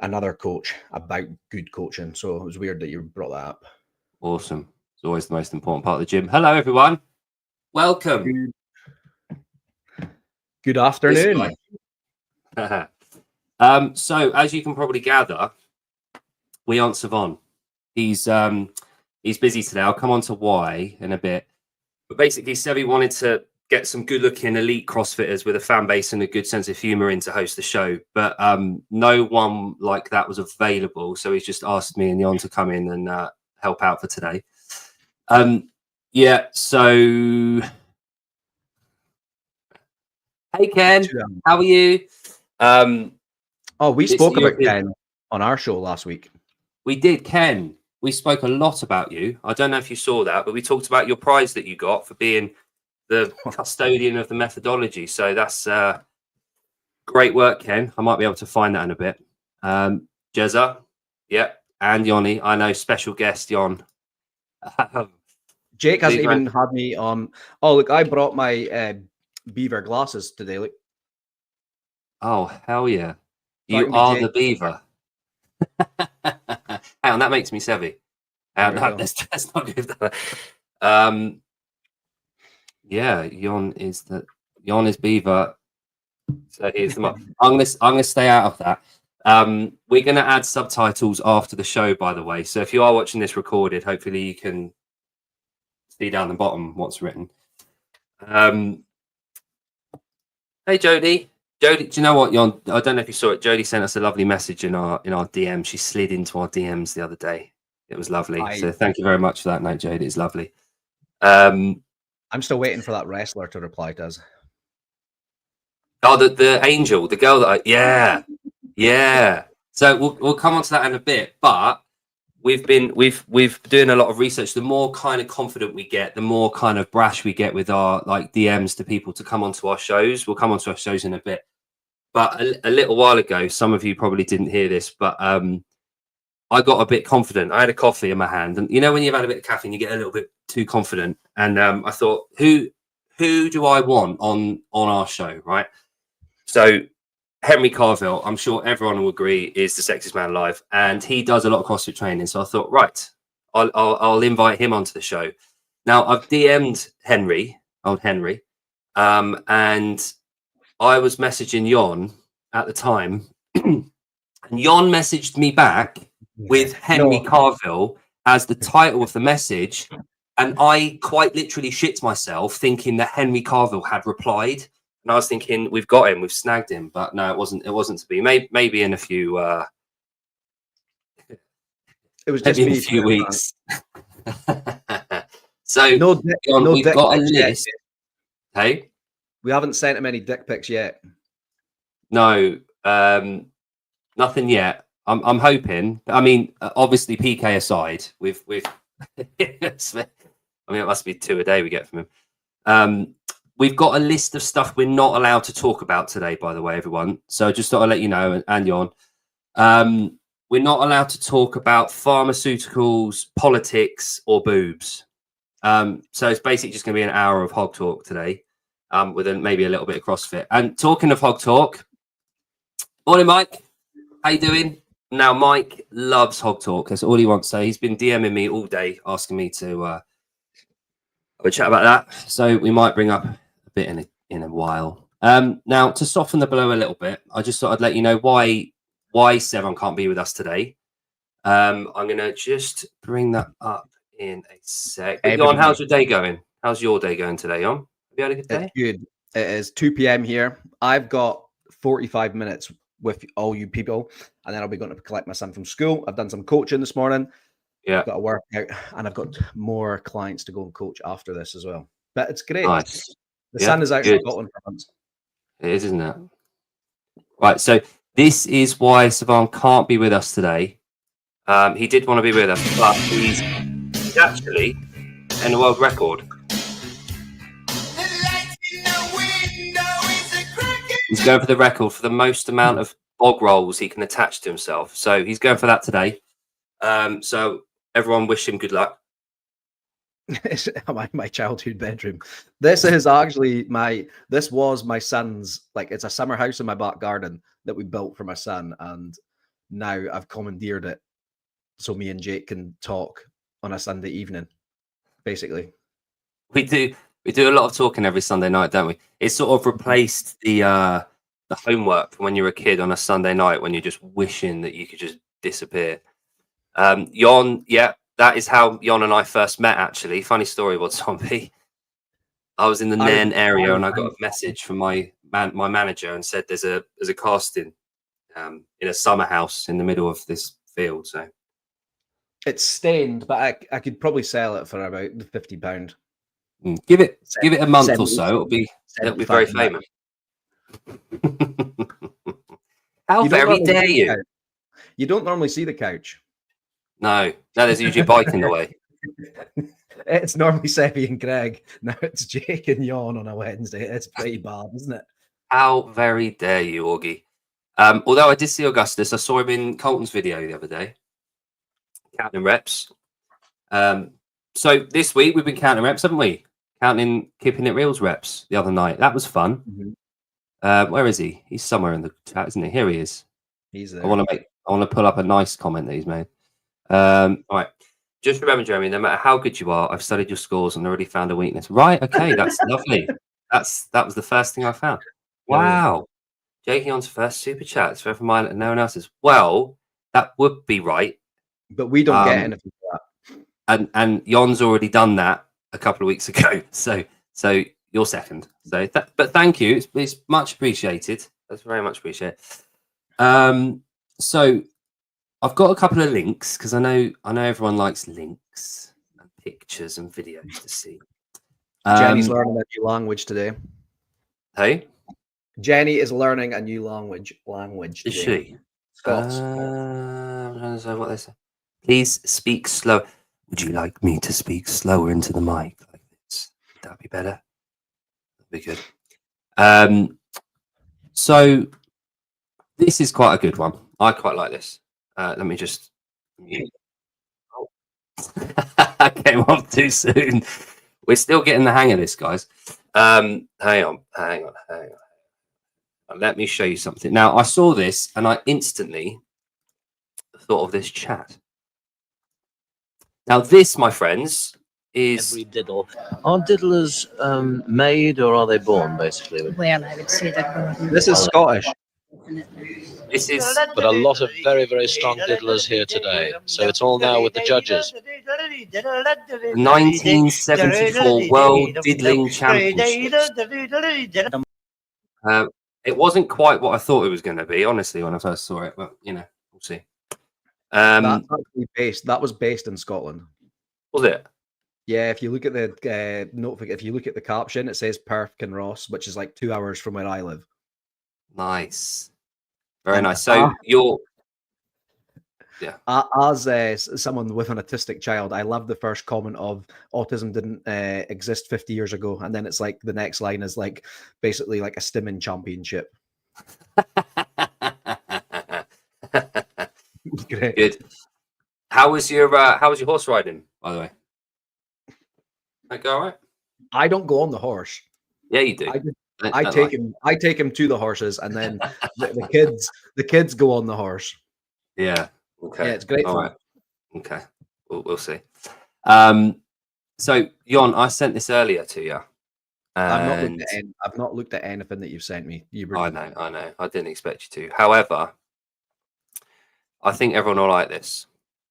another coach about good coaching. So it was weird that you brought that up. Awesome. It's always the most important part of the gym. Hello, everyone. Welcome. Good afternoon. So, as you can probably gather, we aren't Savon. He's busy today. I'll come on to why in a bit. But basically, Sevi wanted to get some good-looking elite CrossFitters with a fan base and a good sense of humor in to host the show. But no one like that was available. So he's just asked me and Jon to come in and help out for today. Yeah, so... Hey, Ken. How are you? We spoke about Ken on our show last week. We did, Ken. We spoke a lot about you. I don't know if you saw that, but we talked about your prize that you got for being the custodian of the methodology. So that's great work, Ken. I might be able to find that in a bit. Jezza, yeah, and Yoni. I know, special guest Jon. Jake hasn't even had me on. Oh, look, I brought my beaver glasses today. Look. Oh, hell yeah. You are the beaver. Hang on, that makes me Sevi. Let's not give that. Yeah, Jon is beaver. So here's the mark. I'm gonna stay out of that. We're gonna add subtitles after the show, by the way. So if you are watching this recorded, hopefully you can see down the bottom what's written. Hey Jody. Jody, do you know what, Jon? I don't know if you saw it. Jody sent us a lovely message in our DM. She slid into our DMs the other day. It was lovely. So thank you very much for that, mate, Jody. It's lovely. I'm still waiting for that wrestler to reply to us. Oh, the angel, the girl that yeah. So we'll come on to that in a bit, but we've doing a lot of research. The more kind of confident we get, the more kind of brash we get with our like DMs to people to come onto our shows. We'll come onto our shows in a bit. But a little while ago, some of you probably didn't hear this, but I got a bit confident. I had a coffee in my hand, and you know when you've had a bit of caffeine, you get a little bit too confident. And I thought, who do I want on our show, right? So Henry Carville, I'm sure everyone will agree, is the sexiest man alive, and he does a lot of CrossFit training. So I thought, right, I'll invite him onto the show. Now I've DM'd old Henry, and I was messaging Jon at the time, and Jon messaged me back with Henry Carville as the title of the message, and I quite literally shit myself thinking that Henry Carville had replied. And I was thinking, we've got him, we've snagged him, but no, it wasn't to be. Maybe in a few. It was just in a few weeks. So we've got a list. Hey, we haven't sent him any dick pics yet. No, nothing yet. I'm hoping. I mean, obviously, PK aside, we've. I mean, it must be 2 a day we get from him. We've got a list of stuff we're not allowed to talk about today, by the way, everyone. So just thought I'd let you know, and Jon. We're not allowed to talk about pharmaceuticals, politics, or boobs. So it's basically just going to be an hour of hog talk today, with maybe a little bit of CrossFit. And talking of hog talk, morning, Mike. How you doing? Now, Mike loves hog talk. That's all he wants. So he's been DMing me all day, asking me to have a chat about that. So we might bring up a bit in a while. Now, to soften the blow a little bit, I just thought I'd let you know why Sevon can't be with us today. I'm going to just bring that up in a sec. Jon, how's your day going? How's your day going today, Jon? Have you had a good day? It's good. It is 2 p.m. here. I've got 45 minutes with all you people, and then I'll be going to collect my son from school. I've done some coaching this morning. Yeah, I've got a workout, and I've got more clients to go and coach after this as well. But it's great. Nice. The sun is out in Scotland for once. It is, isn't it? Right. So this is why Savon can't be with us today. He did want to be with us, but he's actually in the world record. He's going for the record for the most amount of bog rolls he can attach to himself. So he's going for that today. So everyone wish him good luck. It's my childhood bedroom. This is actually this was my son's, like, it's a summer house in my back garden that we built for my son. And now I've commandeered it so me and Jake can talk on a Sunday evening, basically. We do a lot of talking every Sunday night, don't we? It's sort of replaced the homework from when you were a kid on a Sunday night when you're just wishing that you could just disappear. Jon, yeah, that is how Jon and I first met, actually. Funny story about Zombie. I was in the Nairn area and I got a message from my manager and said there's a casting in a summer house in the middle of this field. So it's stained, but I could probably sell it for about £50. Give it a month or so. It'll be very famous. How very dare you? You don't normally see the couch. No, there's usually a bike in the way. It's normally Seppi and Greg. Now it's Jake and Jon on a Wednesday. It's pretty bad, isn't it? How very dare you, Augie? Although I did see Augustus, I saw him in Colton's video the other day, counting reps. So this week we've been counting reps, haven't we? Counting Keeping It Reels reps the other night. That was fun. Mm-hmm. Where is he? He's somewhere in the chat, isn't he? Here he is. He's there. I want to pull up a nice comment that he's made. All right. Just remember, Jeremy, no matter how good you are, I've studied your scores and already found a weakness. Right, okay, that's lovely. That was the first thing I found. Wow. Jake Jon's first super chat. It's for mine and no one else's. Well, that would be right. But we don't get anything for that. And Jon's already done that a couple of weeks ago. So you're second. So but thank you. It's much appreciated. That's very much appreciated. So I've got a couple of links because I know everyone likes links and pictures and videos to see. Jenny's learning a new language today. Hey? Jenny is learning a new language Is today. she? Scots. I'm trying to say what they say. Please speak slow. Would you like me to speak slower into the mic like this? Would that be better? That'd be good. So this is quite a good one. I quite like this. Let me just. Oh. I came off too soon. We're still getting the hang of this, guys. Hang on. Let me show you something. Now, I saw this and I instantly thought of this chat. Now, this, my friends, is every diddle. Are diddlers made or are they born, basically? Well, I would say that this is Scottish. This is, but a lot of very, very strong diddlers here today. So it's all now with the judges. 1974 World Diddling Championships. It wasn't quite what I thought it was going to be, honestly, when I first saw it. But we'll see. That was based in Scotland. Was it? Yeah, if you look at the if you look at the caption, it says Perth Kinross, which is like 2 hours from where I live. Nice. Very nice. So you're, as someone with an autistic child, I love the first comment of autism didn't exist 50 years ago, and then it's like the next line is like basically like a stimming championship. Great. Good. How was your horse riding, by the way? That go all right? I don't go on the horse. Yeah, you do. I take him to the horses, and then the kids go on the horse. Yeah. Okay. Yeah, it's great. All right. Okay. We'll see. So Jon, I sent this earlier to you. I've not looked at anything that you've sent me. I know. I didn't expect you to. However, I think everyone will like this.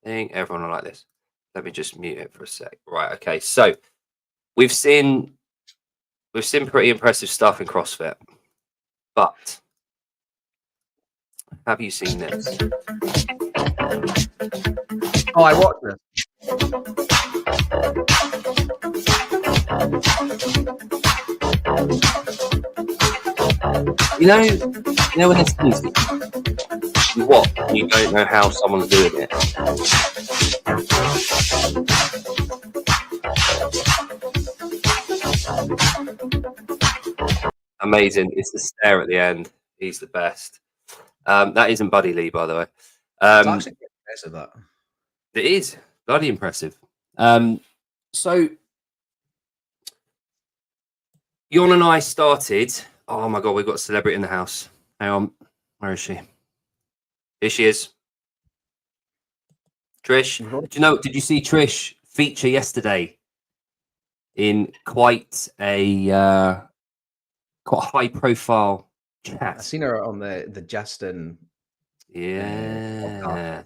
Let me just mute it for a sec. Right. Okay. So we've seen pretty impressive stuff in CrossFit, but have you seen this? Oh, I watched this. You know when it's easy, you don't know how someone's doing it. Amazing. It's the stare at the end. He's the best. That isn't Buddy Lee, by the way. It's actually impressive, that. It is bloody impressive. So Jon and I started. Oh my god, we've got a celebrity in the house. Hang on, where is she? Here she is. Trish, did you see Trish feature yesterday in quite a high profile chat? I seen her on the Justin Yeah.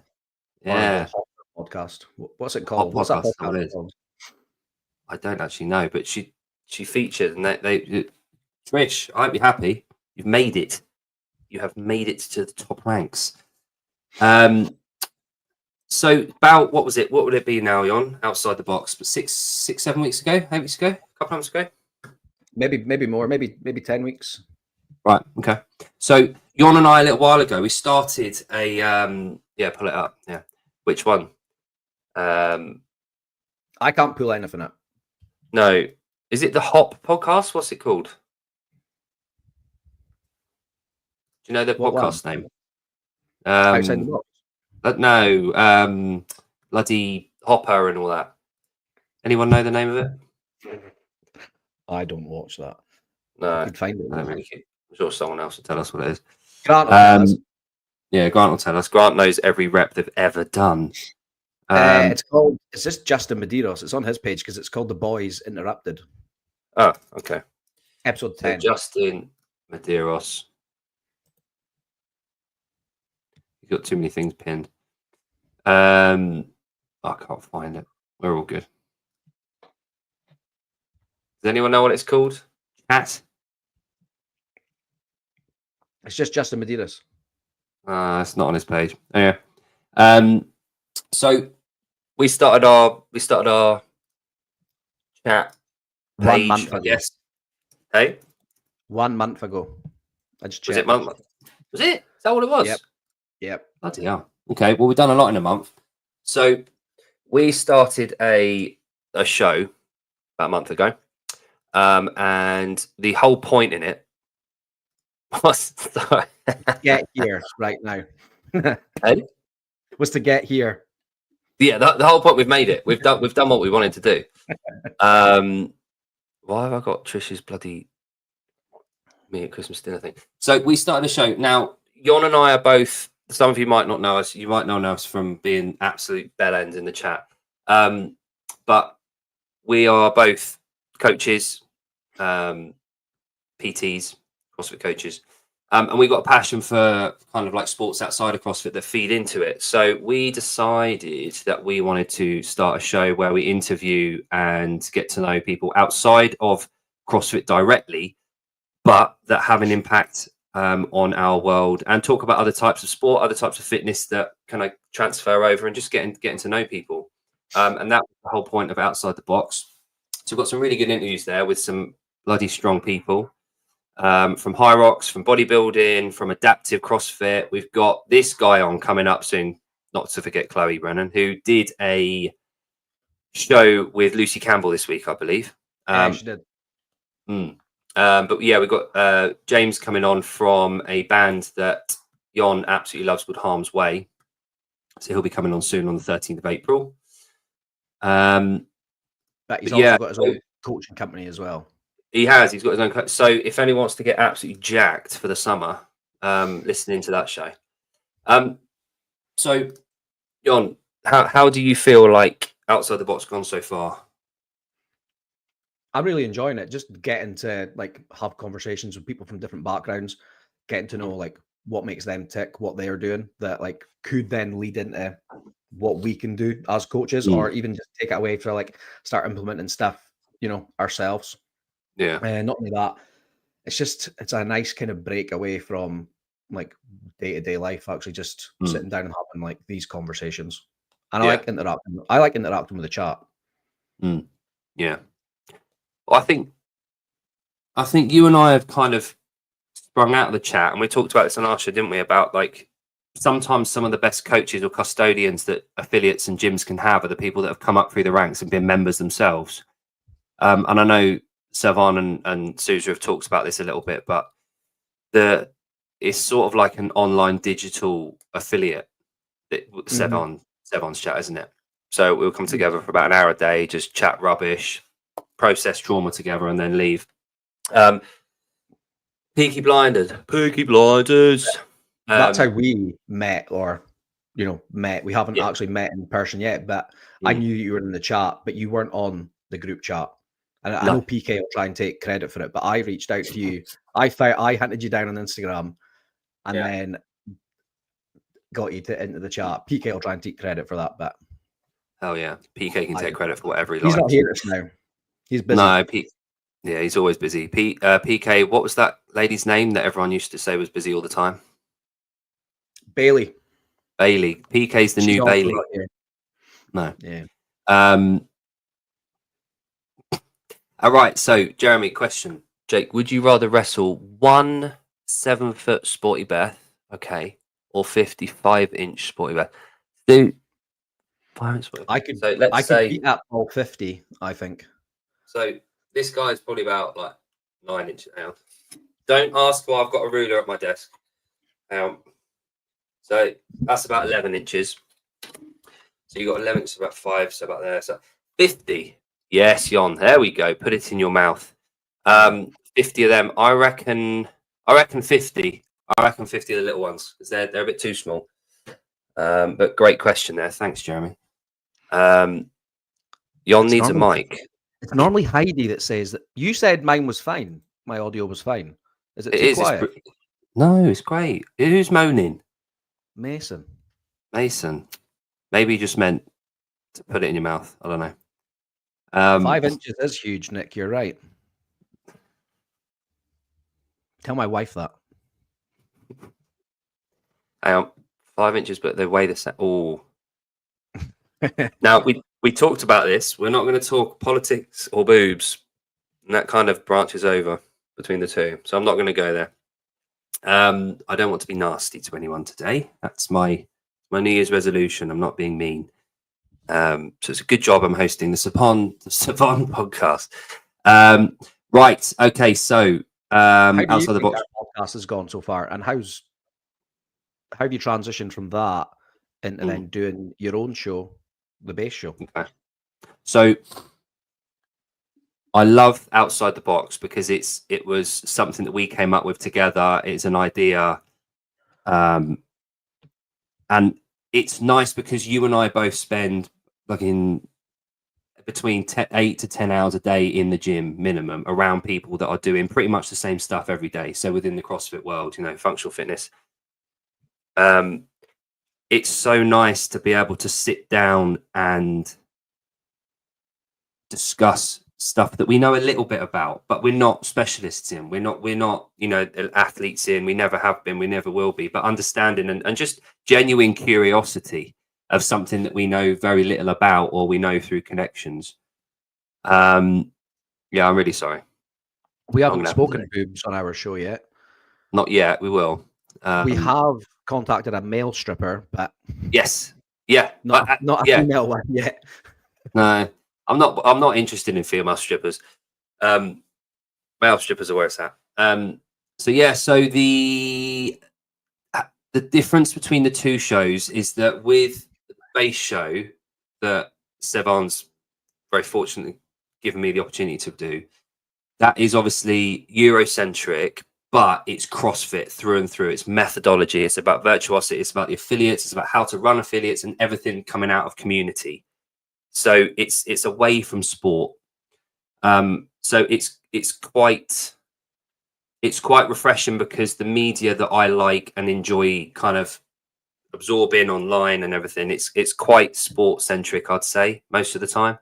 Horrible podcast. What's it Hot called? What's that podcast, what it podcast is. called? I don't actually know, but she featured, and they Trish, I hope you're happy. You've made it. You have made it to the top ranks. So about what was it? What would it be now, Jon? Outside the box, but 7 weeks ago, 8 weeks ago, a couple months ago. Maybe more, maybe 10 weeks. Right. Okay. So Jon and I a little while ago, we started a pull it up. Yeah. Which one? I can't pull anything up. No. Is it the Hop podcast? What's it called? Do you know the What podcast name? Outside the box. No. Bloody Hopper and all that. Anyone know the name of it? I don't watch that. No. I could find it. I'm sure someone else will tell us what it is. Grant will tell us. Yeah, Grant will tell us. Grant knows every rep they've ever done. It's just Justin Medeiros. It's on his page because it's called The Boys Interrupted. Oh, okay. Episode So 10. Justin Medeiros. You've got too many things pinned. I can't find it. We're all good. Does anyone know what it's called? Chat? It's just Justin Medeiros. It's not on his page. Yeah. So we started our chat page, 1 month ago. I guess. Hey? 1 month ago. I just Was checked. it month? Was it? Is that what it was? Yep. Bloody hell. Okay, well, we've done a lot in a month. So we started a show about a month ago. And the whole point in it was Get here right now. Hey? Was to get here. Yeah, the whole point, we've made it. We've done what we wanted to do. Why have I got Trish's bloody me at Christmas dinner thing? So we started a show. Now, Jon and I are both, some of you might not know us. You might not know us from being absolute bellends in the chat. But we are both coaches, PTs, CrossFit coaches. And we've got a passion for kind of like sports outside of CrossFit that feed into it. So we decided that we wanted to start a show where we interview and get to know people outside of CrossFit directly, but that have an impact on our world, and talk about other types of sport, other types of fitness that kind of transfer over, and just getting to know people. And that was the whole point of Outside the Box. So we've got some really good interviews there with some bloody strong people. From Hyrox, from bodybuilding, from adaptive CrossFit. We've got this guy on coming up soon, not to forget Chloe Brennan, who did a show with Lucy Campbell this week, I believe. Yeah, she did. But yeah, we've got James coming on from a band that Jon absolutely loves called Harm's Way. So he'll be coming on soon on the 13th of April. But he's also got his own coaching company as well. He's got his own. So if anyone wants to get absolutely jacked for the summer, listening to that show. So Jon, how do you feel like Outside the Box gone so far? I'm really enjoying it. Just getting to like have conversations with people from different backgrounds, getting to know like what makes them tick, what they are doing, that like could then lead into what we can do as coaches, or even just take it away for like start implementing stuff, ourselves. Yeah. And not only that, it's a nice kind of break away from like day-to-day life, actually just sitting down and having like these conversations. And I like interacting with the chat. Yeah. Well, I think you and I have kind of sprung out of the chat, and we talked about this on our show, didn't we? About like sometimes some of the best coaches or custodians that affiliates and gyms can have are the people that have come up through the ranks and been members themselves. And I know Servan and Sousa have talked about this a little bit, but it's sort of like an online digital affiliate. Servan's chat, isn't it? So we'll come together for about an hour a day, just chat rubbish, process trauma together, and then leave. Peaky Blinders. That's how we met, or met. We haven't actually met in person yet, but I knew you were in the chat, but you weren't on the group chat. And I know PK will try and take credit for it, but I reached out to you. I hunted you down on Instagram and then got you into the chat. PK will try and take credit for that, but oh yeah, PK can take credit for whatever he likes. He's not here just now. He's busy. No, yeah, he's always busy. PK, what was that lady's name that everyone used to say was busy all the time? Bailey. PK's the new Bailey. No. Yeah. All right. So, Jeremy, question. Jake, would you rather wrestle 1 7-foot Sporty Beth, or 55-inch Sporty Beth? Dude, I could beat that ball 50, I think. So this guy's probably about like 9 inches now. Don't ask why I've got a ruler at my desk. So that's about 11 inches. So you got 11, so about 5, so about there. So 50. Yes, Jon. There we go. Put it in your mouth. 50 of them. I reckon 50. I reckon 50 of the little ones because they're a bit too small. But great question there. Thanks, Jeremy. Jon needs a mic. It's normally Heidi that says that. You said mine was fine. My audio was fine. Is it too quiet? No, it's great. Who's moaning? Mason. Maybe you just meant to put it in your mouth. I don't know. 5 inches is huge, Nick. You're right. Tell my wife that. 5 inches, but they weigh the same. Oh. Now, we talked about this. We're not going to talk politics or boobs. And that kind of branches over between the two. So I'm not going to go there. I don't want to be nasty to anyone today. That's my New Year's resolution. I'm not being mean. So it's a good job I'm hosting the Sapon podcast. Right. Okay. So outside the box podcast has gone so far, and how have you transitioned from that into then doing your own show, the base show? Okay. So I love Outside the Box because it was something that we came up with together. It's an idea, and it's nice because you and I both spend between 8 to 10 hours a day in the gym minimum around people that are doing pretty much the same stuff every day. So within the CrossFit world, functional fitness. It's so nice to be able to sit down and discuss stuff that we know a little bit about, but we're not specialists in. We're not athletes in. We never have been. We never will be. But understanding and just genuine curiosity of something that we know very little about or we know through connections. Yeah, I'm really sorry. We haven't spoken boobs on our show yet. Not yet. We will. We have contacted a male stripper, but yes, yeah, not a female one yet. No, I'm not interested in female strippers. Male strippers are where it's at. So the difference between the two shows is that with the base show that Sevon's very fortunately given me the opportunity to do, that is obviously Eurocentric, but it's CrossFit through and through. It's methodology. It's about Virtuosity. It's about the affiliates. It's about how to run affiliates and everything coming out of community. So it's away from sport. So it's quite refreshing because the media that I like and enjoy kind of absorbing online and everything, it's quite sport centric, I'd say, most of the time.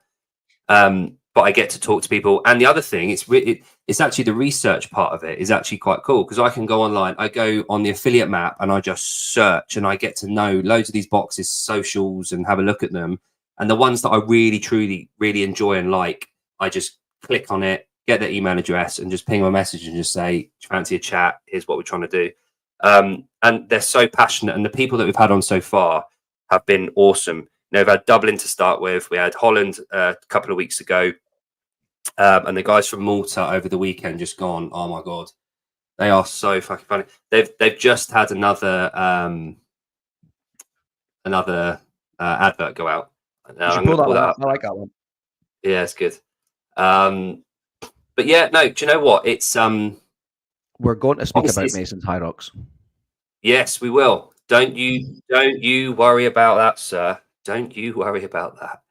But I get to talk to people. And the other thing, it's actually the research part of it is actually quite cool because I can go online. I go on the affiliate map and I just search and I get to know loads of these boxes, socials, and have a look at them. And the ones that I really, truly, really enjoy and like, I just click on it, get their email address and just ping them a message and just say, fancy a chat, here's what we're trying to do. And they're so passionate. And the people that we've had on so far have been awesome. We've had Dublin to start with. We had Holland a couple of weeks ago. And the guys from Malta over the weekend just gone, oh my God, they are so fucking funny. They've just had another advert go out. I'm pull that up. I like that one. Yeah, it's good. But yeah, no, do you know what? It's we're going to speak about Mason's Hyrox. Yes, we will. Don't you worry about that, sir. Don't you worry about that.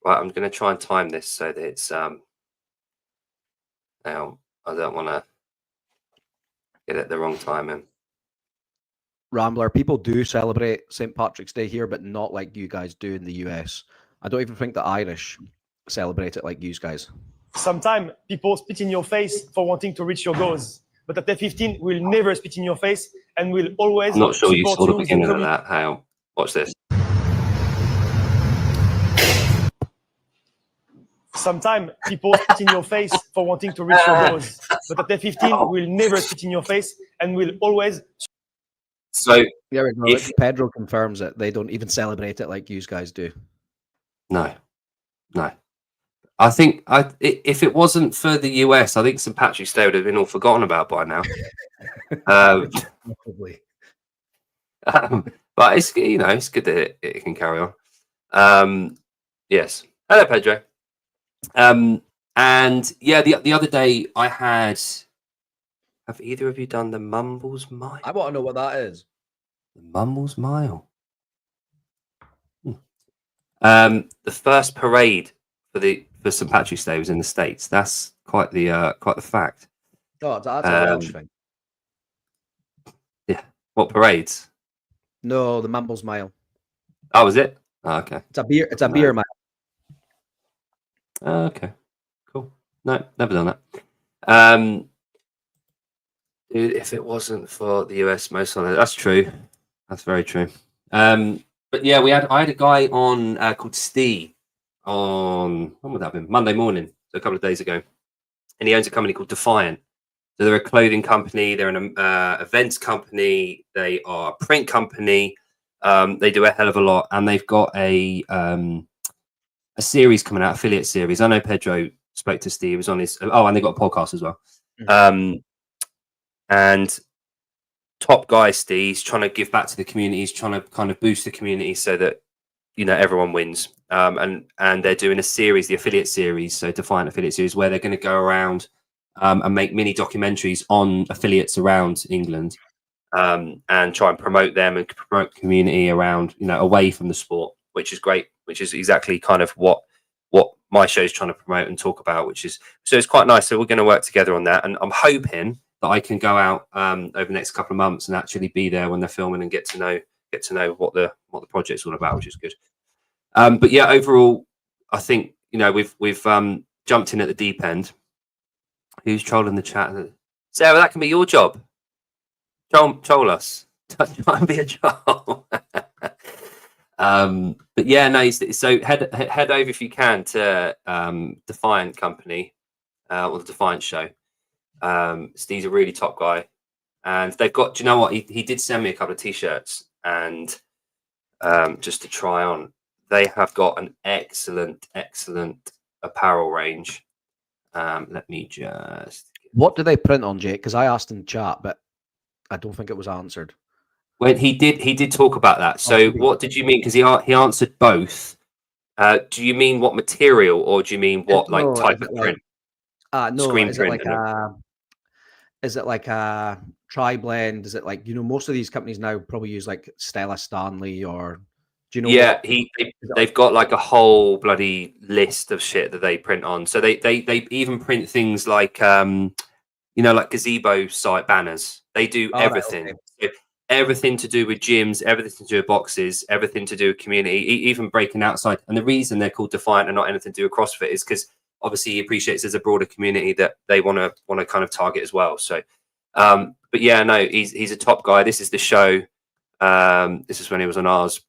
Right, I'm going to try and time this so that it's now I don't want to get it the wrong timing. Rambler, people do celebrate St. Patrick's Day here, but not like you guys do in the US. I don't even think the Irish celebrate it like you guys. Sometimes people spit in your face for wanting to reach your goals, but at F15, we'll never spit in your face and we'll always I'm not sure you support saw the you with beginning of commitment. that. Hang on, watch this. Sometimes people spit in your face for wanting to reach your goals, but at F15, we'll never spit in your face and we'll always. So There we go. if Pedro confirms it. They don't even celebrate it like you guys do. no. I think if it wasn't for the US, I think St. Patrick's Day would have been all forgotten about by now. Probably. But it's it's good that it can carry on. Yes. Hello, Pedro. And yeah, the other day I had. Have either of you done the Mumbles Mile? I want to know what that is. The Mumbles Mile. The first parade for St. Patrick's Day was in the States. That's quite the fact. Oh, that's a Welsh thing. Yeah. What parades? No, the Mumbles Mile. Oh, was it? Oh, okay. It's a beer mile. Okay. Cool. No, never done that. Dude, if it wasn't for the US, most on it. That's true. That's very true. But yeah, I had a guy on called Steve on when would that have been? Monday morning, so a couple of days ago, and he owns a company called Defiant. So they're a clothing company, they're an events company, they are a print company. They do a hell of a lot, and they've got a series coming out, affiliate series. I know Pedro spoke to Steve. He was on his and they got a podcast as well. And top guy Steve's trying to give back to the community. He's trying to kind of boost the community so that everyone wins. And they're doing a series, the affiliate series, so Defiant affiliate series, where they're going to go around and make mini documentaries on affiliates around England, and try and promote them and promote community around, away from the sport, which is great, which is exactly kind of what my show is trying to promote and talk about, so it's quite nice. So we're going to work together on that, and I'm hoping that I can go out over the next couple of months and actually be there when they're filming and get to know what the project's all about, which is good. But yeah, overall, I think we've jumped in at the deep end. Who's trolling the chat? Sarah, that can be your job. Troll us. Try and be a troll. But yeah, no. So head over if you can to Defiant Company or the Defiant Show. Steve's a really top guy, and they've got. Do you know what? He did send me a couple of t-shirts, and just to try on. They have got an excellent apparel range. Let me just. What do they print on, Jake? Because I asked in chat, but I don't think it was answered. When he did talk about that. So what did you mean? Because he answered both. Do you mean what material, or do you mean what type of print? No. Screen is print. Is it like a tri-blend? Is it like most of these companies now probably use like Stella Stanley, or do you know? Yeah, they've got like a whole bloody list of shit that they print on. So they even print things like like gazebo site banners. They do everything. Right, okay. Everything to do with gyms, everything to do with boxes, everything to do with community, even breaking outside. And the reason they're called Defiant and not anything to do with CrossFit is because obviously he appreciates there's a broader community that they want to kind of target as well. So, but yeah, no, he's a top guy. This is the show. This is when he was on ours.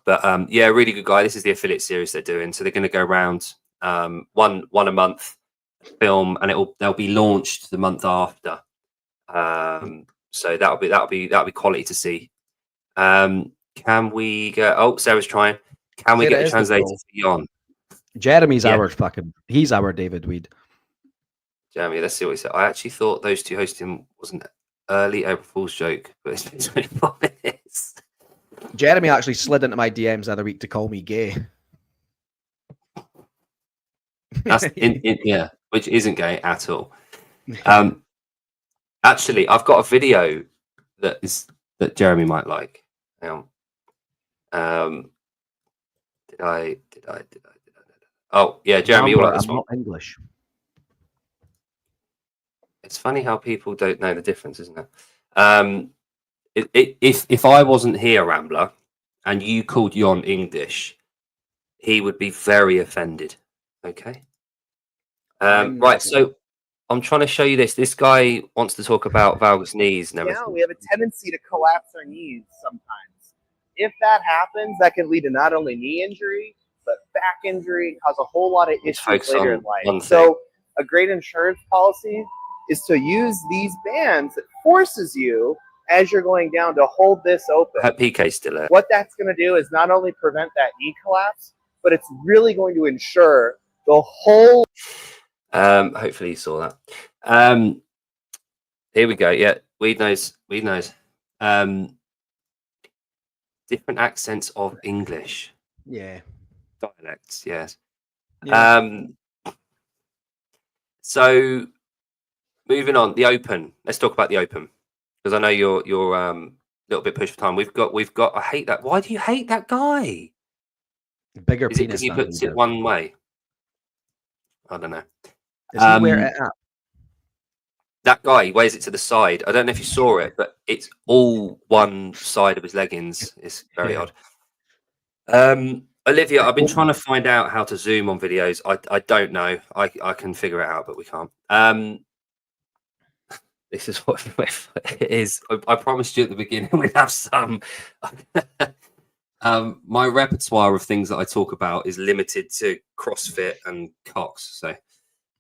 But yeah, really good guy. This is the affiliate series they're doing. So they're going to go around one a month, film, and they'll be launched the month after. So that'll be quality to see. Can we get? Oh, Sarah's trying. Can we get a translator to be on? Jeremy's he's our David Weed. Jeremy, let's see what he said. I actually thought those two hosting was an early April Fool's joke, but it's been 24 minutes. Jeremy actually slid into my DMs the other week to call me gay. That's yeah, which isn't gay at all. Actually, I've got a video that Jeremy might like. Hang on. Did I? Oh, yeah, Jeremy, you'll like this I'm one. not English. It's funny how people don't know the difference, isn't it? If I wasn't here, Rambler, and you called Jon English, he would be very offended. Okay. Right. So I'm trying to show you this. This guy wants to talk about valgus knees and everything. Yeah, we have a tendency to collapse our knees sometimes. If that happens, that can lead to not only knee injury, but back injury, and cause a whole lot of Let's issues focus later on in life. one thing. So a great insurance policy is to use these bands that forces you, as you're going down, to hold this open. I hope PK's still there. What that's going to do is not only prevent that knee collapse, but it's really going to ensure the whole. Hopefully you saw that. Here we go. Yeah, Weed knows. Different accents of English. Yeah. Dialects, yes. Yeah. So moving on, the Open. Let's talk about the Open, because I know you're a little bit pushed for time. We've got. I hate that. Why do you hate that guy? Bigger Is it penis. because he than puts you it do. one way? I don't know. Does he wear it up? That guy, he wears it to the side. I don't know if you saw it, but it's all one side of his leggings. It's very odd. Olivia, I've been trying to find out how to zoom on videos. I don't know. I can figure it out, but we can't. This is what it is. I promised you at the beginning we'd have some. My repertoire of things that I talk about is limited to CrossFit and cocks. So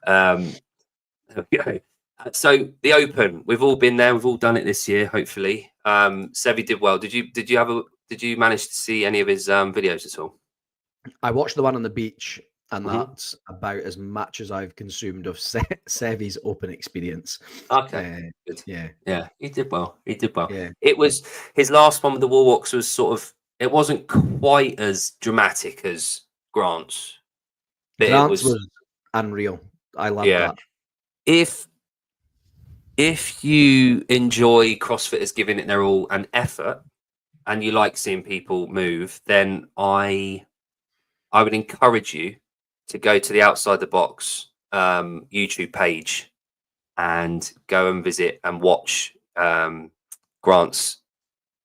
there we go. So the Open, we've all been there. We've all done it this year. Hopefully, Sevi did well. Did you manage to see any of his videos at all? I watched the one on the beach, and Mhm. that's about as much as I've consumed of Sevi's Open experience. Okay, good. Yeah, He did well. yeah. It was his last one with the wall walks was sort of. It wasn't quite as dramatic as Grant's. But Grant's was unreal. I love that. If you enjoy CrossFitters giving it their all and effort, and you like seeing people move, then I would encourage you to go to the Outside the Box YouTube page and go and visit and watch Grant's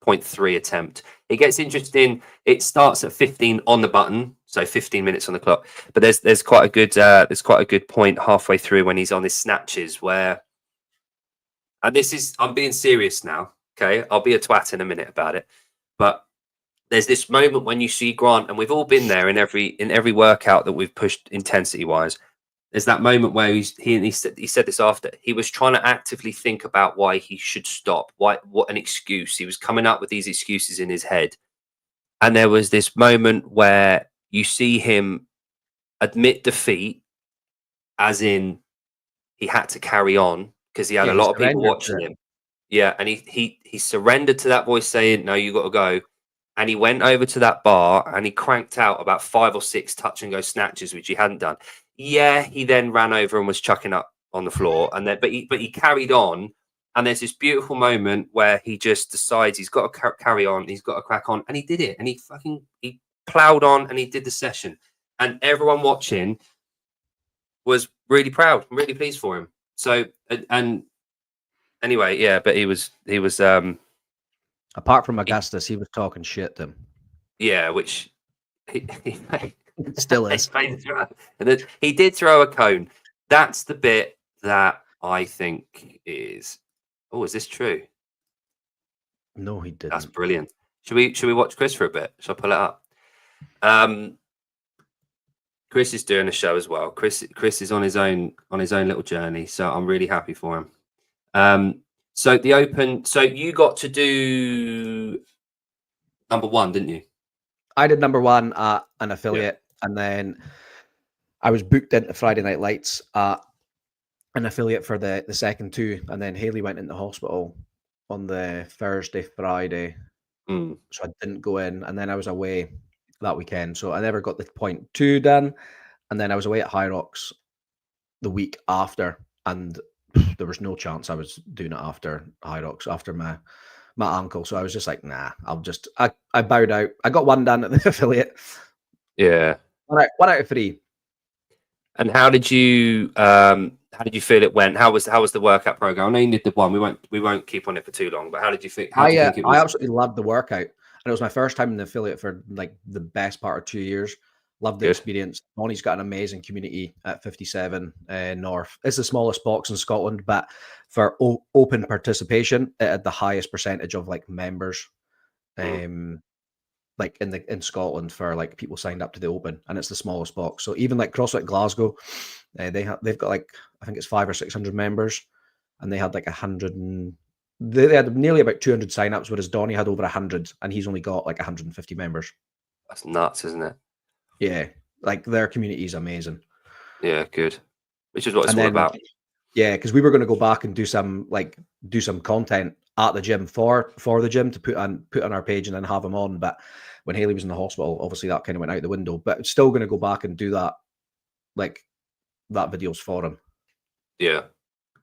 0.3 attempt. It gets interesting. It starts at 15 on the button, so 15 minutes on the clock. But there's quite a good point halfway through when he's on his snatches where. And I'm being serious now. Okay, I'll be a twat in a minute about it. But there's this moment when you see Grant, and we've all been there in every workout that we've pushed intensity wise. There's that moment where he said this after he was trying to actively think about why he should stop, what an excuse. He was coming up with these excuses in his head, and there was this moment where you see him admit defeat, as in he had to carry on. Because he had a lot of people watching him. Yeah, and he surrendered to that voice saying, "No, you got to go." And he went over to that bar and he cranked out about 5 or 6 touch and go snatches, which he hadn't done. Yeah, he then ran over and was chucking up on the floor, and then but he carried on. And there's this beautiful moment where he just decides he's got to carry on, he's got to crack on, and he did it. And he plowed on and he did the session, and everyone watching was really proud, really pleased for him. So and anyway, yeah, but he was apart from Augustus, he was talking shit to him. Yeah, which he still is. And he did throw a cone. That's the bit that I think is. Oh, is this true? No, he didn't. That's brilliant. Should we watch Chris for a bit? Shall I pull it up? Chris is doing a show as well. Chris is on his own little journey, so I'm really happy for him. So the Open. So you got to do number 1, didn't you? I did number 1 at an affiliate, and then I was booked into Friday Night Lights at an affiliate for the second 2, and then Haley went into hospital on the Thursday, Friday, so I didn't go in, and then I was away that weekend, so I never got the 0.2 done, and then I was away at Hyrox the week after, and there was no chance I was doing it after Hyrox, after my my ankle. So I was just like, nah, I bowed out. I got one done at the affiliate. Yeah. One out of 3. And how did you feel it went? How was the workout program? I know you did the one. We won't keep on it for too long. But how did you think? How do you think it was? I absolutely loved the workout, and it was my first time in the affiliate for like the best part of 2 years. Loved the experience. Bonnie's got an amazing community at 57 North. It's the smallest box in Scotland, but for open participation, it had the highest percentage of like members, like in Scotland for like people signed up to the open, and it's the smallest box. So even like CrossFit Glasgow, they've got like, I think it's 500 or 600 members, and they had like 100 and they had nearly about 200 signups, whereas Donnie had over 100, and he's only got like 150 members. That's nuts, isn't it? Yeah, like their community is amazing. Yeah, good. Which is what it's all about. Yeah, because we were going to go back and do some content at the gym for the gym to put on our page and then have them on. But when Haley was in the hospital, obviously that kind of went out the window. But still going to go back and do that, like that videos for him. Yeah,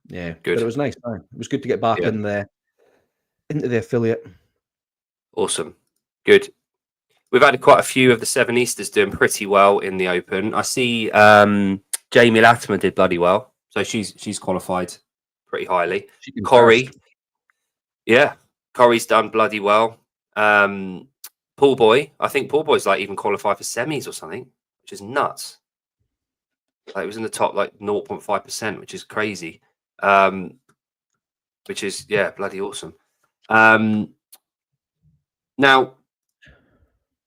yeah, good. But it was nice. It was good to get back into the affiliate. Awesome, good. We've had quite a few of the Seven Easters doing pretty well in the open. I see Jamie Latimer did bloody well, so she's qualified pretty highly. Corey, Corey's done bloody well. Paul Boy, I think Paul Boy's like even qualified for semis or something, which is nuts. Like it was in the top like 0.5%, which is crazy. Which is bloody awesome. Now,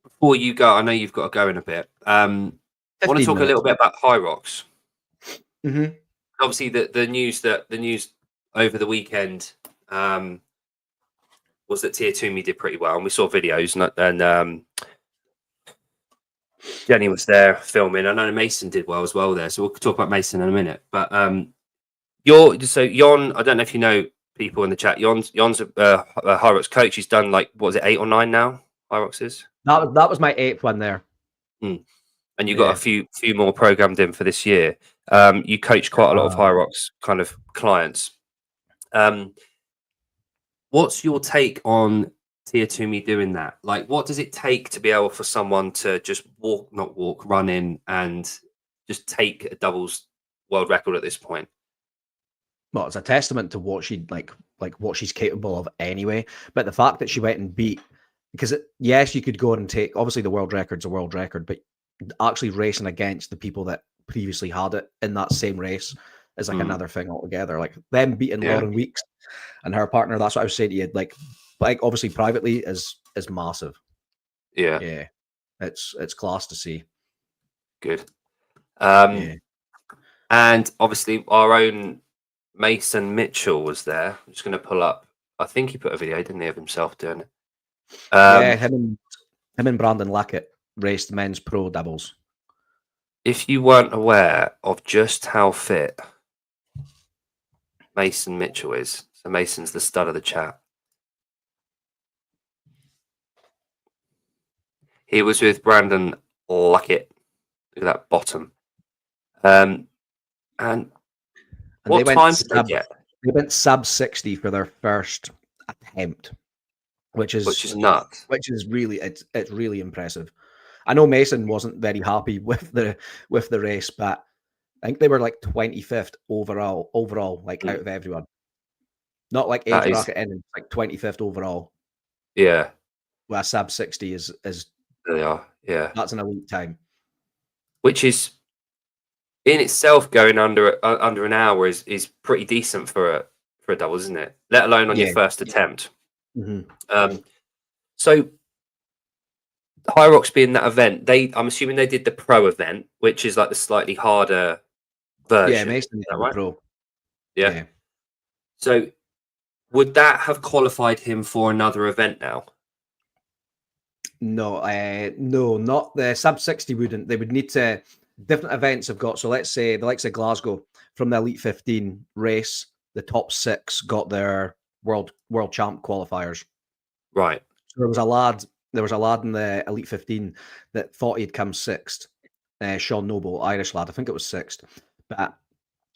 before you go, I know you've got to go in a bit. I want to talk a little bit about Hyrox. Mm-hmm. Obviously, the news over the weekend was that Tier 2 Me did pretty well, and we saw videos, and Jenny was there filming. I know Mason did well as well there, so we'll talk about Mason in a minute. But Jon, I don't know if you know people in the chat. Jon's a Hyrox coach. He's done like, what was it, 8 or 9 now? Hyrox is. That was my 8th one there. And you got a few more programmed in for this year. You coach quite a lot of Hyrox kind of clients. What's your take on Tier 2 Me doing that? Like, what does it take to be able for someone to just run in and just take a doubles world record at this point? Well, it's a testament to what she like what she's capable of anyway. But the fact that she went and beat, because yes, you could go and take, obviously the world record's a world record, but actually racing against the people that previously had it in that same race is like another thing altogether. Like them beating Lauren Weeks and her partner, that's what I was saying to you. Like obviously privately is massive. Yeah. It's class to see. Good. And obviously our own Mason Mitchell was there. I'm just going to pull up. I think he put a video, didn't he, of himself doing it? Him and Brandon Lackett raced men's pro doubles. If you weren't aware of just how fit Mason Mitchell is, so Mason's the stud of the chat. He was with Brandon Lackett. Look at that bottom. And what time did they get? They went sub 60 for their first attempt, which is nuts. Which is really it's really impressive. I know Mason wasn't very happy with the race, but I think they were like 25th overall, like out of everyone. Not like age bracket in, like 25th overall. Yeah. Well, sub 60 is they are. Yeah. That's an elite time. Which is in itself going under an hour is pretty decent for a double, isn't it? Let alone on your first attempt. Mm-hmm. So Hyrox being that event, I'm assuming they did the pro event, which is like the slightly harder version. Yeah, Mason right? Pro. Yeah. So would that have qualified him for another event now? No, no, not the sub 60 wouldn't. They would need to. Different events have got. So let's say the likes of Glasgow from the Elite 15 race, the top 6 got their world champ qualifiers. Right. So there was a lad in the Elite 15 that thought he'd come 6th. Sean Noble, Irish lad, I think it was 6th. But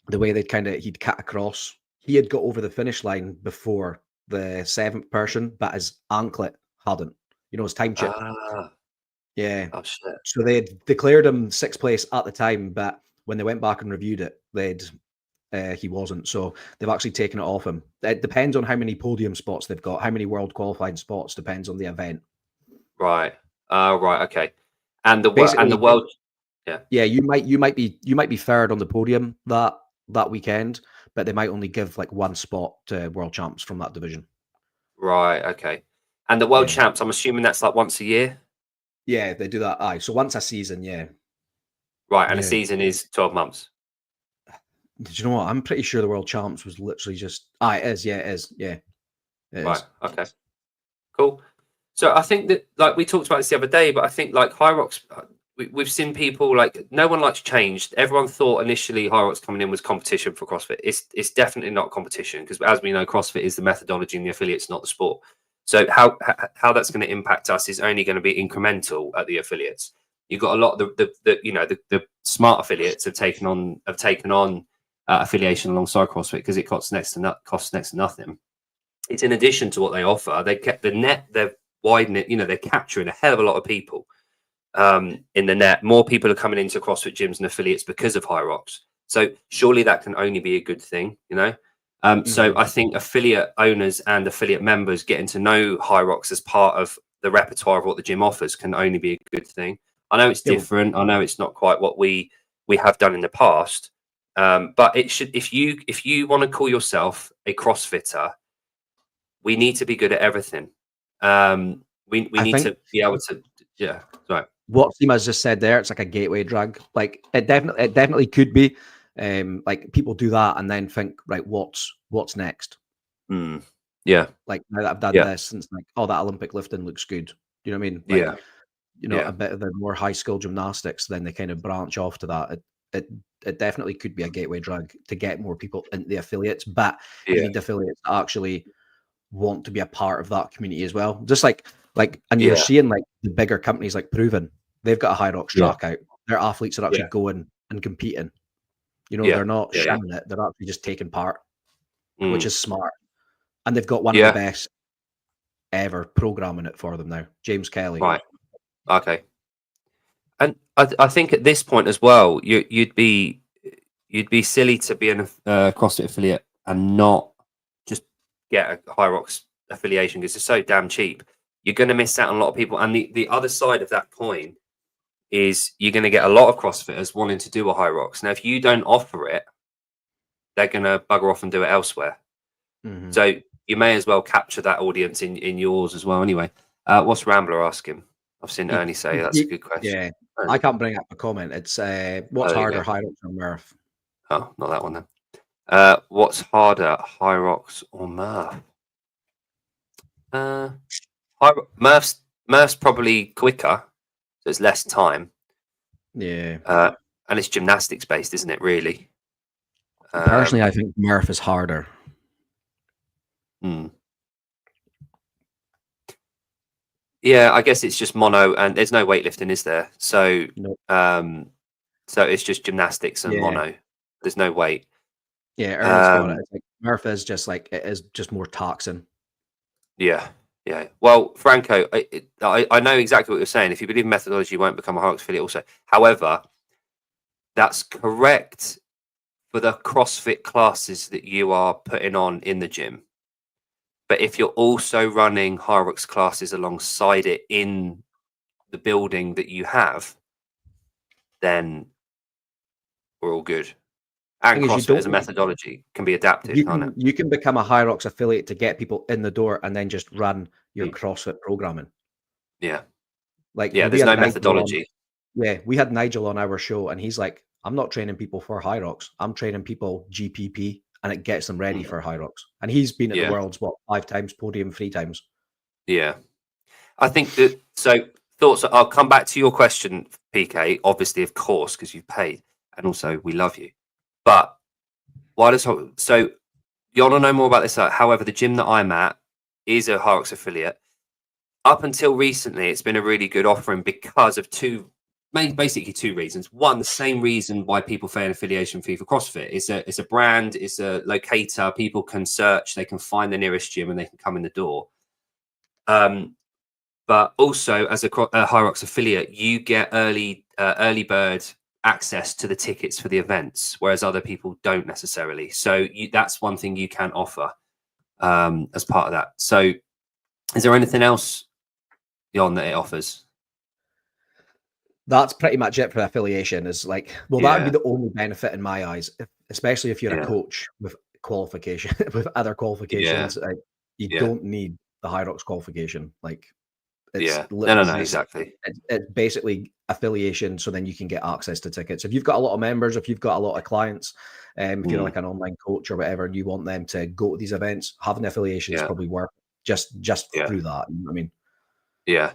the way he'd cut across, he had got over the finish line before the 7th person, but his anklet hadn't. You know, his time chip. Yeah. Oh shit. So they had declared him 6th place at the time, but when they went back and reviewed it, he wasn't. So they've actually taken it off him. It depends on how many podium spots they've got. How many world qualified spots depends on the event. Right. Right. Okay. And the Basically, world. Yeah, you might be third on the podium that weekend, but they might only give like one spot to world champs from that division. Right. Okay. And the world champs, I'm assuming that's like once a year. Yeah, they do that. Aye, so once a season, yeah. Right, and Yeah. a season is 12 months. Do you know what? I'm pretty sure the world champs was literally just. It is. Yeah, it is. Yeah. Right. Okay. Cool. So I think that, like, we talked about this the other day, but I think like Hyrox, we've seen people like, no one likes change. Everyone thought initially Hyrox coming in was competition for CrossFit. It's definitely not competition, because as we know, CrossFit is the methodology and the affiliates, not the sport. So how that's going to impact us is only going to be incremental at the affiliates. You've got a lot of the smart affiliates have taken on affiliation alongside CrossFit because it costs next to nothing. It's in addition to what they offer. They kept the net. They've widened it. They're capturing a hell of a lot of people in the net. More people are coming into CrossFit gyms and affiliates because of Hyrox. So surely that can only be a good thing, So I think affiliate owners and affiliate members getting to know Hyrox as part of the repertoire of what the gym offers can only be a good thing. I know it's different. I know it's not quite what we have done in the past, but it should. If you want to call yourself a CrossFitter, we need to be good at everything. We need to be able to. Yeah, right. What Seema's just said there, it's like a gateway drug. Like it definitely could be. Like people do that and then think, right, what's next? Yeah. Like now that I've done this, and it's like, oh, that Olympic lifting looks good. Do you know what I mean? Like, a bit of the more high skill gymnastics, then they kind of branch off to that. It definitely could be a gateway drug to get more people into the affiliates, but you need affiliates to actually want to be a part of that community as well. Just like and you're seeing like the bigger companies like Proven, they've got a Hyrox track out. Their athletes are actually going and competing. They're not shamming it. They're actually just taking part, which is smart. And they've got one of the best ever programming it for them now, James Kelly. Right. Okay. And I think at this point as well, you'd be silly to be a CrossFit affiliate and not just get a Hyrox affiliation because it's so damn cheap. You're going to miss out on a lot of people. And the other side of that coin is you're going to get a lot of CrossFitters wanting to do a Hyrox. Now, if you don't offer it, they're going to bugger off and do it elsewhere. So you may as well capture that audience in yours as well. Anyway, what's Rambler asking? I've seen Ernie say that's a good question. Yeah, I can't bring up a comment. It's what's harder, Hyrox or Murph? Oh, not that one then. What's harder, Hyrox or Murph? Murph's probably quicker, so it's less time. Yeah. And it's gymnastics based, isn't it? Really. Personally, I think Murph is harder. Yeah, I guess it's just mono, and there's no weightlifting, is there? So, so it's just gymnastics and mono. There's no weight. Yeah, Ernie's got it. It's like Murph is just like it is just more taxing. Yeah. Well, Franco, I know exactly what you're saying. If you believe in methodology, you won't become a Hyrox affiliate. Also, however, that's correct for the CrossFit classes that you are putting on in the gym. But if you're also running Hyrox classes alongside it in the building that you have, then we're all good. And CrossFit as a methodology can be adapted, can't it? You can become a Hyrox affiliate to get people in the door and then just run your CrossFit programming. Yeah. Like, there's no methodology. We had Nigel on our show and he's like, I'm not training people for Hyrox. I'm training people GPP. And it gets them ready for Hyrox. And he's been at the world's 5 times podium, 3 times. Yeah. I think that, so thoughts, I'll come back to your question, PK, obviously, of course, because you've paid. And also, we love you. But so you want to know more about this? However, the gym that I'm at is a Hyrox affiliate. Up until recently, it's been a really good offering because of 2 basically two reasons. One, the same reason why people fail affiliation fee for CrossFit. It's a brand, it's a locator. People can search, they can find the nearest gym, and they can come in the door. But also, as a Hyrox affiliate, you get early bird access to the tickets for the events, whereas other people don't necessarily. So that's one thing you can offer as part of that. So is there anything else, Jon, that it offers? That's pretty much it for affiliation. Is like, well, that would be the only benefit in my eyes, especially if you're a coach with qualification, with other qualifications. You don't need the Hyrox qualification. Like, it's no, exactly. It's basically affiliation, so then you can get access to tickets. If you've got a lot of members, if you've got a lot of clients, if you're like an online coach or whatever, and you want them to go to these events, having affiliation is probably worth just through that. You know what I mean? Yeah,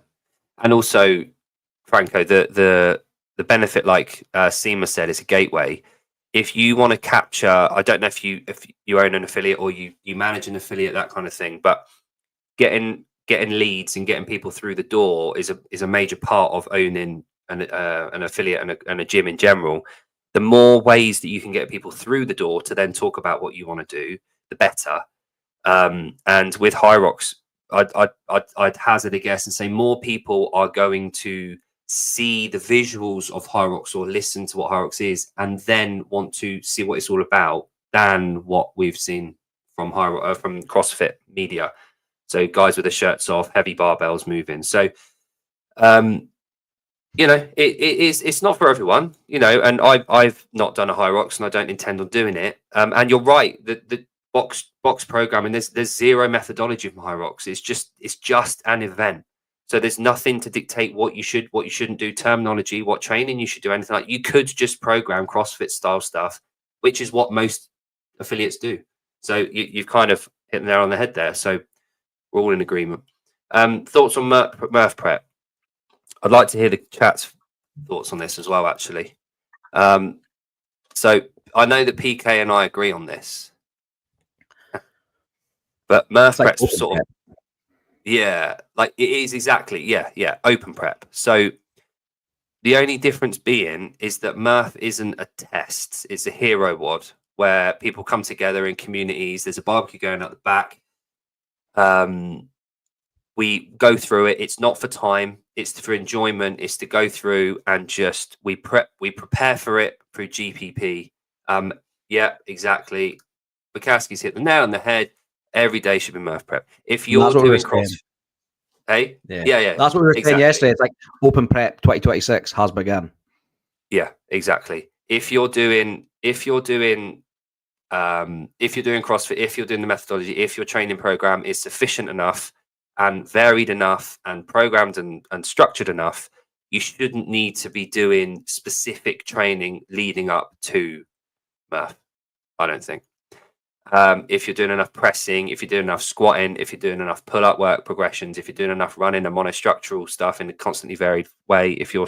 and also, Franco, the benefit, like Seema said, is a gateway. If you want to capture, I don't know if you own an affiliate or you manage an affiliate, that kind of thing, but getting leads and getting people through the door is a major part of owning an affiliate and a gym in general. The more ways that you can get people through the door to then talk about what you want to do, the better. And with Hyrox, I'd hazard a guess and say more people are going to see the visuals of Hyrox or listen to what Hyrox is and then want to see what it's all about than what we've seen from from CrossFit media. So guys with the shirts off, heavy barbells moving. So, you know, it's not for everyone, you know, and I've not done a Hyrox and I don't intend on doing it. And you're right, the box programming, there's zero methodology from Hyrox. It's just an event. So there's nothing to dictate what you should, what you shouldn't do, terminology, what training you should do, anything like. You could just program CrossFit style stuff, which is what most affiliates do. So you've kind of hit the nail on the head there. So we're all in agreement. Thoughts on Murph Prep? I'd like to hear the chat's thoughts on this as well, actually. So I know that PK and I agree on this, but Murph Prep's sort of, like it is exactly, open prep. So the only difference being is that Murph isn't a test; it's a hero WOD where people come together in communities. There's a barbecue going at the back. We go through it. It's not for time. It's for enjoyment. It's to go through and just we prepare for it through GPP. Yeah, exactly. Bukowski's hit the nail on the head. Every day should be Murph Prep. If you're doing CrossFit, hey, yeah, that's what we were saying yesterday. It's like Open Prep 2026 has begun. Yeah, exactly. If you're doing CrossFit, if you're doing the methodology, if your training program is sufficient enough and varied enough and programmed and structured enough, you shouldn't need to be doing specific training leading up to Murph, I don't think. If you're doing enough pressing, if you're doing enough squatting, if you're doing enough pull-up work progressions, if you're doing enough running and monostructural stuff in a constantly varied way, if you're,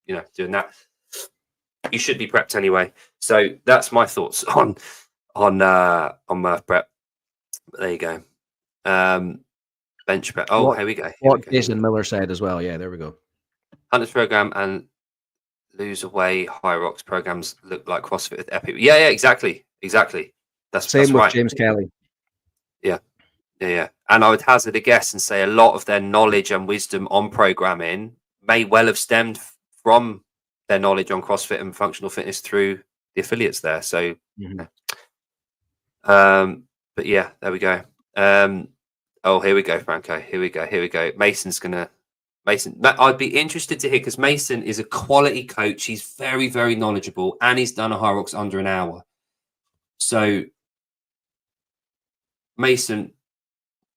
you know, doing that, you should be prepped anyway. So that's my thoughts on Murph Prep. But there you go. Bench prep. Oh, here we go. Jason Miller said as well. Yeah, there we go. Hunters program and lose away Hyrox programs look like CrossFit with Epic. Yeah, exactly. That's with right. James Kelly. Yeah. And I would hazard a guess and say a lot of their knowledge and wisdom on programming may well have stemmed from their knowledge on CrossFit and functional fitness through the affiliates there. So, but yeah, there we go. Oh, here we go, Franco. Here we go. Mason. I'd be interested to hear because Mason is a quality coach. He's very, very knowledgeable, and he's done a Hyrox under an hour. So, Mason,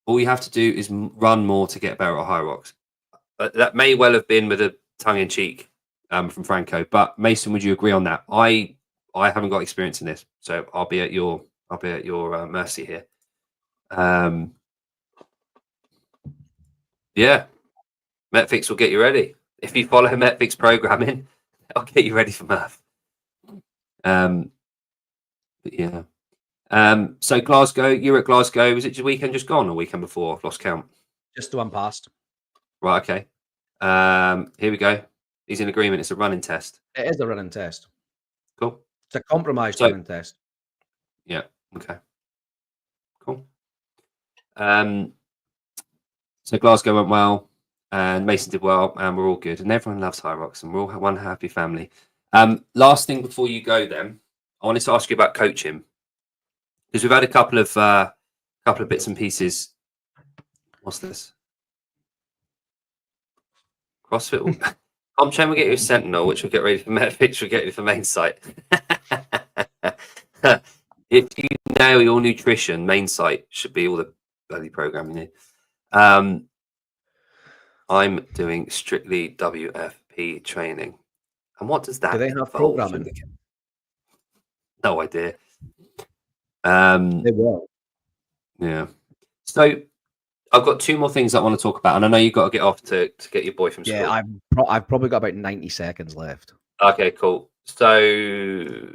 all you have to do is run more to get better at Hyrox. That may well have been with a tongue-in-cheek from Franco, but Mason, would you agree on that? I haven't got experience in this, so I'll be at your mercy here. Yeah, Metfix will get you ready. If you follow Metfix programming, I'll get you ready for Murph. But yeah. So Glasgow, you're at Glasgow. Was it the weekend just gone or weekend before? I've lost count. Just the one past. Right, okay. Here we go. He's in agreement. It's a running test. It is a running test. Cool. It's a compromised So- running test. Yeah. Okay. Cool. So Glasgow went well, and Mason did well, and we're all good, and everyone loves Hyrox, and we're all one happy family. Last thing before you go, then I wanted to ask you about coaching, because we've had a couple of bits and pieces. What's this? CrossFit. Chain will get you a Sentinel, which will get ready for which will get you for main site. If you nail your nutrition, main site should be all the bloody program you need. I'm doing strictly WFP training. And what does that Do they have involve? programming? No idea. They will. Yeah. So I've got two more things I want to talk about, and I know you've got to get off to get your boy from school. Yeah, I've probably got about 90 seconds left. Okay, cool. So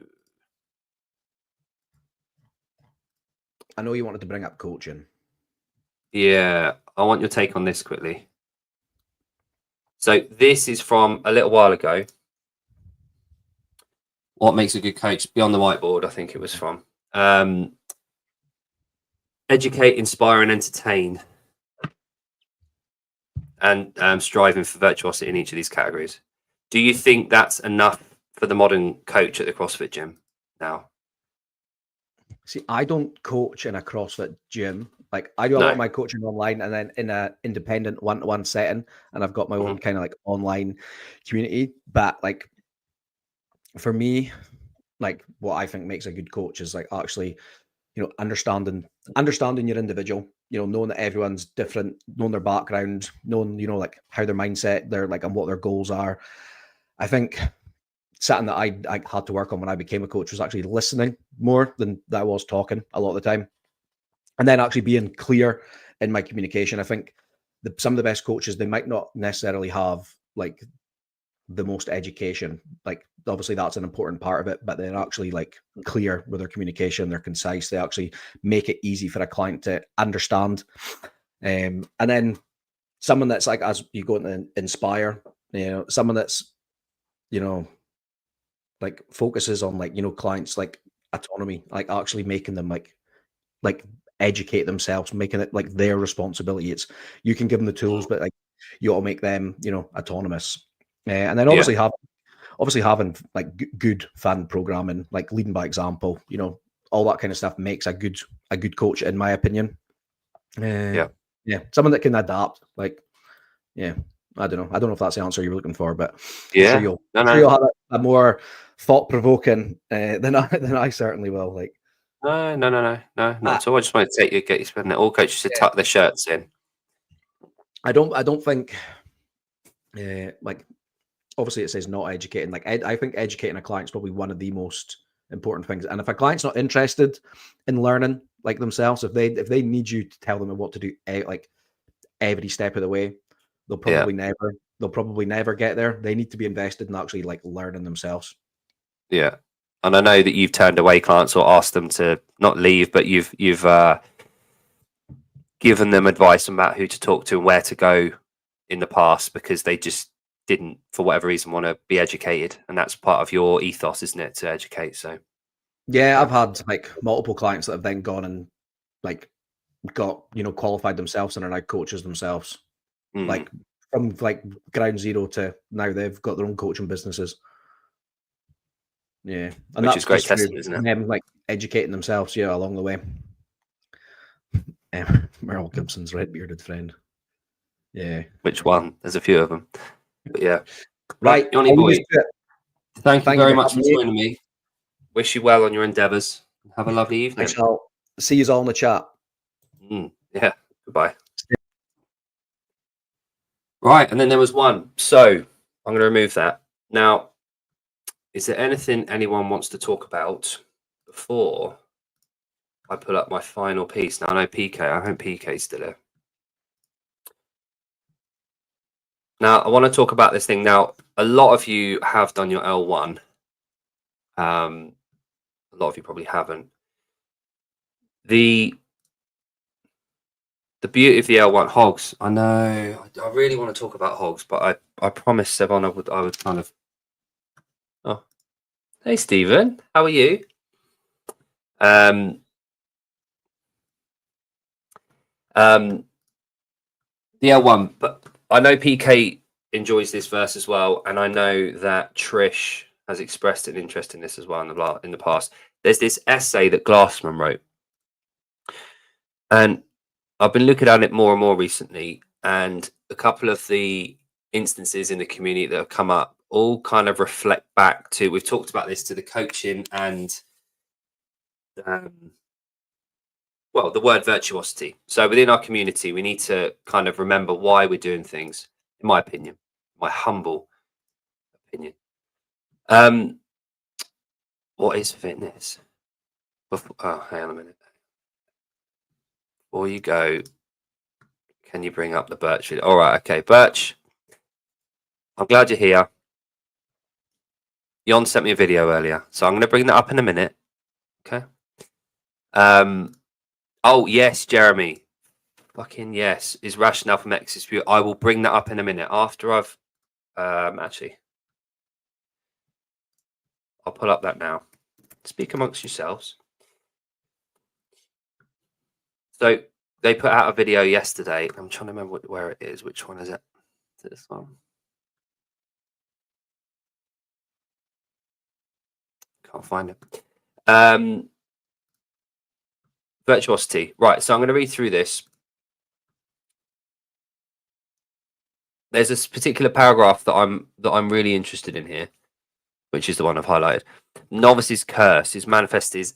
I know you wanted to bring up coaching. yeah, I want your take on this quickly. So this is from a little while ago. What makes a good coach? Beyond the whiteboard, I think it was from. Educate, inspire, and entertain. And striving for virtuosity in each of these categories. Do you think that's enough for the modern coach at the CrossFit gym now? See, I don't coach in a CrossFit gym. Like I do a lot of my coaching online and then in a independent one-to-one setting, and I've got my own kind of like online community. But like for me, like what I think makes a good coach is like actually, you know, understanding your individual, you know, knowing that everyone's different, knowing their background, knowing, you know, like how their mindset, their like and what their goals are. I think something that I had to work on when I became a coach was actually listening more than that I was talking a lot of the time. And then actually being clear in my communication. I think some of the best coaches, they might not necessarily have like the most education. Like obviously that's an important part of it, but they're actually like clear with their communication. They're concise. They actually make it easy for a client to understand. And then someone that's like, as you go into inspire, you know, someone that's, you know, like focuses on like, you know, clients like autonomy, like actually making them like educate themselves, making it like their responsibility. It's you can give them the tools, but like you ought to make them, you know, autonomous. And then obviously having like good fan programming, like leading by example, you know, all that kind of stuff makes a good coach, in my opinion. Yeah, someone that can adapt. Like, yeah, I don't know if that's the answer you were looking for, but yeah, I'm sure you'll have a more thought provoking than I certainly will. Like, no, not at all. I just want to get you spending it. All coaches should tuck their shirts in. I don't think, like, obviously it says not educating. Like, I think educating a client is probably one of the most important things. And if a client's not interested in learning, like themselves, if they need you to tell them what to do, like every step of the way, they'll probably never get there. They need to be invested in actually like learning themselves. Yeah. And I know that you've turned away clients or asked them to not leave, but you've given them advice about who to talk to and where to go in the past because they just didn't, for whatever reason, want to be educated. And that's part of your ethos, isn't it, to educate? So yeah, I've had like multiple clients that have then gone and like got, you know, qualified themselves and are now coaches themselves. Like from like ground zero to now they've got their own coaching businesses. Yeah, and which that's is great just testament, isn't it? Them like educating themselves, yeah, along the way. Merrill Gibson's red bearded friend. Yeah, which one? There's a few of them. But yeah, right, Johnny boy. Thank you very much for joining me. Wish you well on your endeavours. Have a lovely evening. I shall see you all in the chat. Yeah, goodbye. Right, and then there was one. So I'm going to remove that. Now, is there anything anyone wants to talk about before I pull up my final piece? Now, I know PK. I hope PK's still here. Now, I want to talk about this thing. Now, a lot of you have done your L1. A lot of you probably haven't. The beauty of the L1 hogs. I know. I really want to talk about hogs, but I promised Sevon I would kind of. Oh, hey Stephen, how are you? The L1, but I know PK enjoys this verse as well, and I know that Trish has expressed an interest in this as well in the past. There's this essay that Glassman wrote, and I've been looking at it more and more recently, and a couple of the instances in the community that have come up all kind of reflect back to, we've talked about this, to the coaching and well, the word virtuosity. So within our community, we need to kind of remember why we're doing things, in my opinion, my humble opinion. What is fitness? Oh, hang on a minute. Before you go, can you bring up the Birch video? All right, okay. Birch, I'm glad you're here. Jon sent me a video earlier, so I'm going to bring that up in a minute. Okay. Oh, yes, Jeremy. Fucking yes. Is rationale from X dispute? I will bring that up in a minute after I've actually. I'll pull up that now. Speak amongst yourselves. So they put out a video yesterday. I'm trying to remember where it is. Which one is it? Is it this one? Can't find it. Virtuosity. Right. So I'm going to read through this. There's this particular paragraph that I'm really interested in here, which is the one I've highlighted. Novice's curse is manifested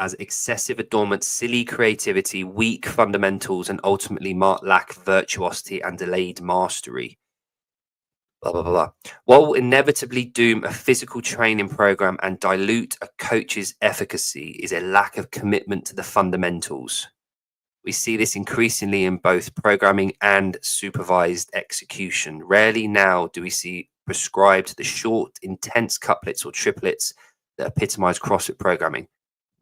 as excessive adornment, silly creativity, weak fundamentals, and ultimately lack virtuosity and delayed mastery. Blah, blah, blah, blah. What will inevitably doom a physical training program and dilute a coach's efficacy is a lack of commitment to the fundamentals. We see this increasingly in both programming and supervised execution. Rarely now do we see prescribed the short, intense couplets or triplets that epitomize CrossFit programming.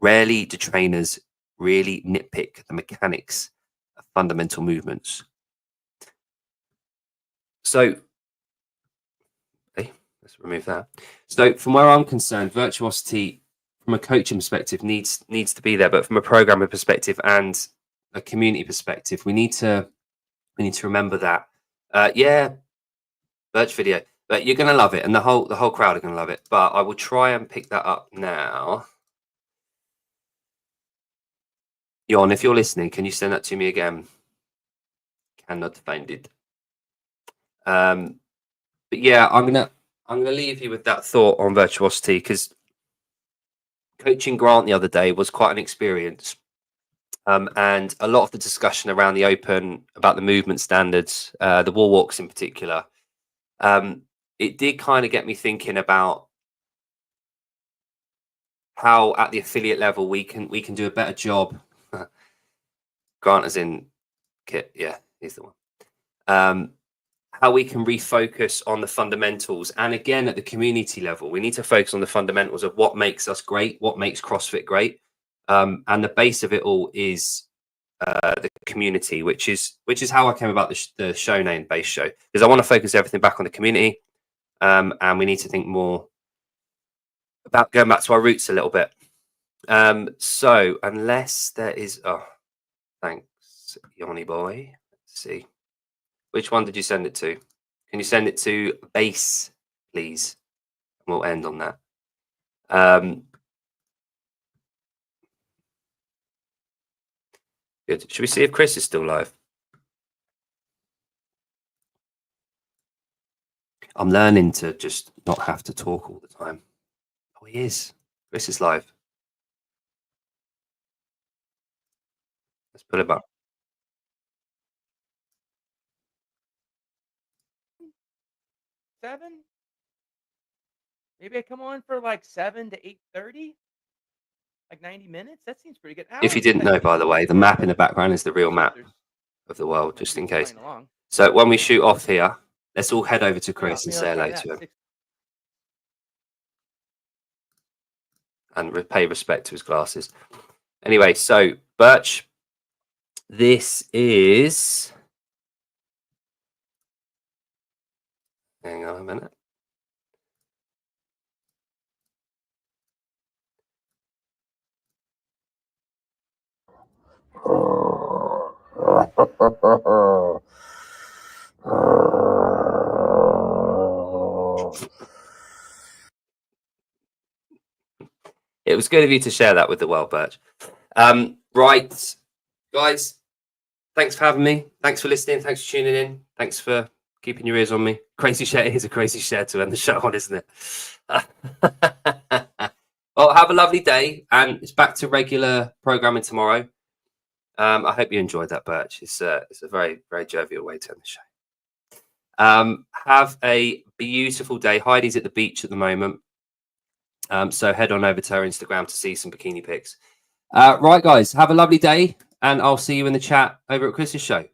Rarely do trainers really nitpick the mechanics of fundamental movements. So, okay, let's remove that. So, from where I'm concerned, virtuosity from a coaching perspective needs to be there, but from a programming perspective and a community perspective, we need to remember that. Yeah, Birch video, but you're gonna love it, and the whole crowd are gonna love it. But I will try and pick that up now. Jon, if you're listening, can you send that to me again? Cannot find it. But yeah, I'm gonna leave you with that thought on virtuosity, because coaching Grant the other day was quite an experience. And a lot of the discussion around the open, about the movement standards, the wall walks in particular, it did kind of get me thinking about how at the affiliate level we can do a better job. Grant as in Kit, yeah, he's the one. How we can refocus on the fundamentals, and again at the community level, we need to focus on the fundamentals of what makes us great, what makes CrossFit great. And the base of it all is the community, which is how I came about the show name, Base Show, because I want to focus everything back on the community, and we need to think more about going back to our roots a little bit. So unless there is, oh, thanks, Yoni boy. Let's see, which one did you send it to? Can you send it to Base, please? And we'll end on that. Good. Should we see if Chris is still live? I'm learning to just not have to talk all the time. Oh, he is. Chris is live. Let's put him up. Seven? Maybe I come on for like 7 to 8:30? Like 90 minutes? That seems pretty good. If you didn't know, by the way, the map in the background is the real map of the world, just in case. So when we shoot off here, let's all head over to Chris and say hello to him. And pay respect to his glasses. Anyway, so Birch, This is. Hang on a minute. It was good of you to share that with the world, Birch. Right, guys, thanks for having me. Thanks for listening. Thanks for tuning in. Thanks for keeping your ears on me. Crazy share is a crazy share to end the show on, isn't it? Well, have a lovely day, and it's back to regular programming tomorrow. I hope you enjoyed that, Birch. It's a very, very jovial way to end the show. Have a beautiful day. Heidi's at the beach at the moment. So head on over to her Instagram to see some bikini pics. Right, guys, have a lovely day, and I'll see you in the chat over at Chris's show.